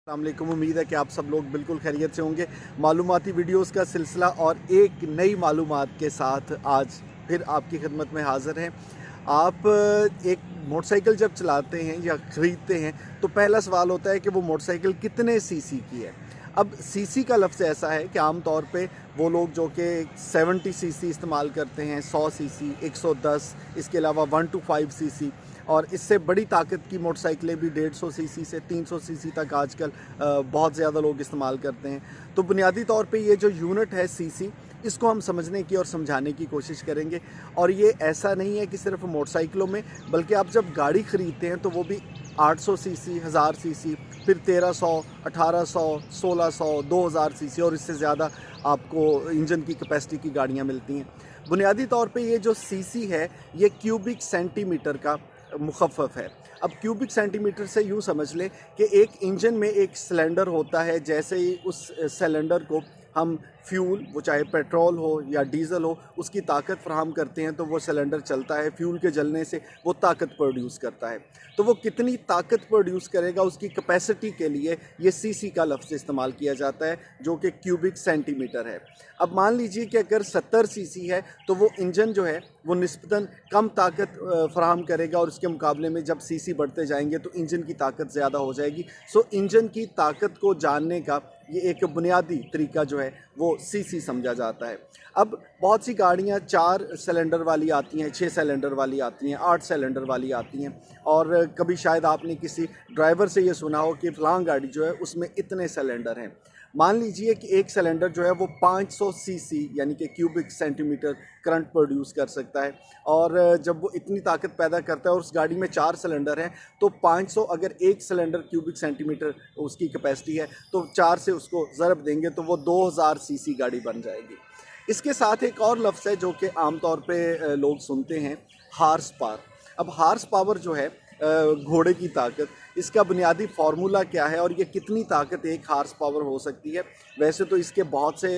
अस्सलामुअलैकुम। उम्मीद है कि आप सब लोग बिल्कुल खैरियत से होंगे। मालूमाती वीडियोस का सिलसिला और एक नई मालूमात के साथ आज फिर आपकी खिदमत में हाज़िर हैं। आप एक मोटरसाइकिल जब चलाते हैं या ख़रीदते हैं तो पहला सवाल होता है कि वो मोटरसाइकिल कितने सीसी की है। अब सीसी का लफ्ज़ ऐसा है कि आम तौर पे वो लोग जो कि 70 सीसी इस्तेमाल करते हैं, 100 सीसी, 110, इसके अलावा 1 to 5 सीसी और इससे बड़ी ताकत की मोटरसाइकिलें भी 150 सीसी से 300 सीसी तक आजकल बहुत ज़्यादा लोग इस्तेमाल करते हैं। तो बुनियादी तौर पे ये जो यूनिट है सीसी, इसको हम समझने की और समझाने की कोशिश करेंगे। और ये ऐसा नहीं है कि सिर्फ मोटरसाइकिलों में, बल्कि आप जब गाड़ी ख़रीदते हैं तो वो भी 800 सीसी, 1000 सीसी, फिर 1300, 1800, 1600, 2000 सीसी और इससे ज़्यादा आपको इंजन की कैपेसिटी की गाड़ियाँ मिलती हैं। बुनियादी तौर पे ये जो सीसी है, ये क्यूबिक सेंटीमीटर का मुख़फ़्फ़फ़ है। अब क्यूबिक सेंटीमीटर से यूँ समझ लें कि एक इंजन में एक सिलेंडर होता है। जैसे ही उस सिलेंडर को हम फ्यूल, वो चाहे पेट्रोल हो या डीज़ल हो, उसकी ताकत फ़राहम करते हैं तो वो सिलेंडर चलता है। फ्यूल के जलने से वो ताकत प्रोड्यूस करता है। तो वो कितनी ताकत प्रोड्यूस करेगा, उसकी कैपेसिटी के लिए ये सीसी का लफ्ज़ इस्तेमाल किया जाता है, जो कि क्यूबिक सेंटीमीटर है। अब मान लीजिए कि अगर 70 सीसी है तो वो इंजन जो है वो निस्बतन कम ताकत फ़राहम करेगा और उसके मुकाबले में जब सीसी बढ़ते जाएंगे तो इंजन की ताकत ज़्यादा हो जाएगी। सो इंजन की ताकत को जानने का ये एक बुनियादी तरीका जो है वो सीसी समझा जाता है। अब बहुत सी गाड़ियाँ 4 सिलेंडर वाली आती हैं, 6 सिलेंडर वाली आती हैं, 8 सिलेंडर वाली आती हैं और कभी शायद आपने किसी ड्राइवर से ये सुना हो कि फ़लाँ गाड़ी जो है उसमें इतने सिलेंडर हैं। मान लीजिए कि एक सिलेंडर जो है वो 500 सीसी यानी कि क्यूबिक सेंटीमीटर करंट प्रोड्यूस कर सकता है और जब वो इतनी ताकत पैदा करता है और उस गाड़ी में 4 सिलेंडर हैं तो 500, अगर एक सिलेंडर क्यूबिक सेंटीमीटर उसकी कैपेसिटी है तो 4 से उसको ज़रब देंगे तो वो 2000 सीसी गाड़ी बन जाएगी। इसके साथ एक और लफ्ज़ है जो कि आम तौर पे लोग सुनते हैं, हॉर्स पावर। अब हॉर्स पावर जो है घोड़े की ताकत, इसका बुनियादी फार्मूला क्या है और ये कितनी ताकत एक हॉर्स पावर हो सकती है। वैसे तो इसके बहुत से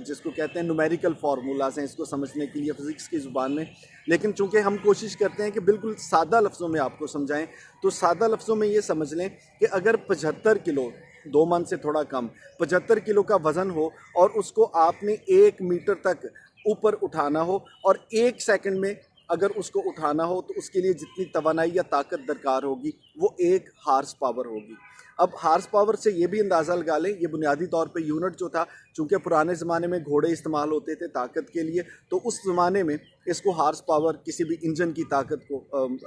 जिसको कहते हैं न्यूमेरिकल फार्मूलाज हैं इसको समझने के लिए फ़िज़िक्स की ज़ुबान में, लेकिन चूँकि हम कोशिश करते हैं कि बिल्कुल सादा लफ्ज़ों में आपको समझाएं, तो सादा लफ्ज़ों में ये समझ लें कि अगर 75 किलो, 2 मन से थोड़ा कम, 75 किलो का वज़न हो और उसको आपने 1 मीटर तक ऊपर उठाना हो और 1 सेकंड में अगर उसको उठाना हो तो उसके लिए जितनी तवानाई या ताकत दरकार होगी वो 1 हॉर्स पावर होगी। अब हॉर्स पावर से ये भी अंदाज़ा लगा लें, ये बुनियादी तौर पे यूनिट जो था, चूँकि पुराने ज़माने में घोड़े इस्तेमाल होते थे ताकत के लिए, तो उस ज़माने में इसको हॉर्स पावर किसी भी इंजन की ताकत को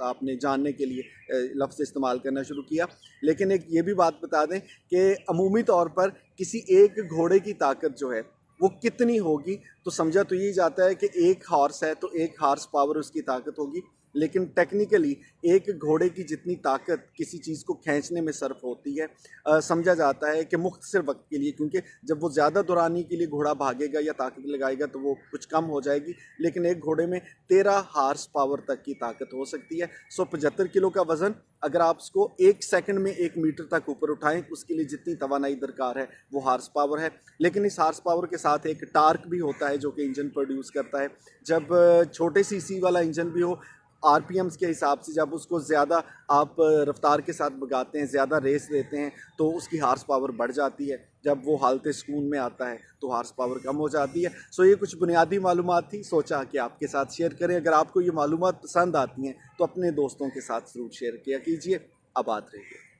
आपने जानने के लिए लफ्ज़ इस्तेमाल करना शुरू किया। लेकिन एक ये भी बात बता दें कि अमूमी तौर पर किसी एक घोड़े की ताकत जो है वो कितनी होगी, तो समझा तो यही जाता है कि 1 हॉर्स है तो 1 हॉर्स पावर उसकी ताकत होगी। लेकिन टेक्निकली एक घोड़े की जितनी ताकत किसी चीज़ को खींचने में सर्फ होती है, समझा जाता है कि मुख्तसर वक्त के लिए, क्योंकि जब वो ज़्यादा दुरानी के लिए घोड़ा भागेगा या ताकत लगाएगा तो वो कुछ कम हो जाएगी, लेकिन एक घोड़े में 13 हॉर्स पावर तक की ताकत हो सकती है। 75 किलो का वज़न अगर आप उसको 1 सेकंड में 1 मीटर तक ऊपर उठाएं, उसके लिए जितनी तवानाई दरकार है वो हॉर्स पावर है। लेकिन इस हॉर्स पावर के साथ एक टार्क भी होता है जो कि इंजन प्रोड्यूस करता है। जब छोटे सीसी वाला इंजन भी हो, आरपीएम्स के हिसाब से जब उसको ज़्यादा आप रफ्तार के साथ भगाते हैं, ज़्यादा रेस देते हैं तो उसकी हॉर्स पावर बढ़ जाती है। जब वो हालते सुकून में आता है तो हॉर्स पावर कम हो जाती है। सो ये कुछ बुनियादी मालूमात थी, सोचा कि आपके साथ शेयर करें। अगर आपको ये मालूमात पसंद आती हैं तो अपने दोस्तों के साथ ज़रूर शेयर किया कीजिए। आबाद रहिए।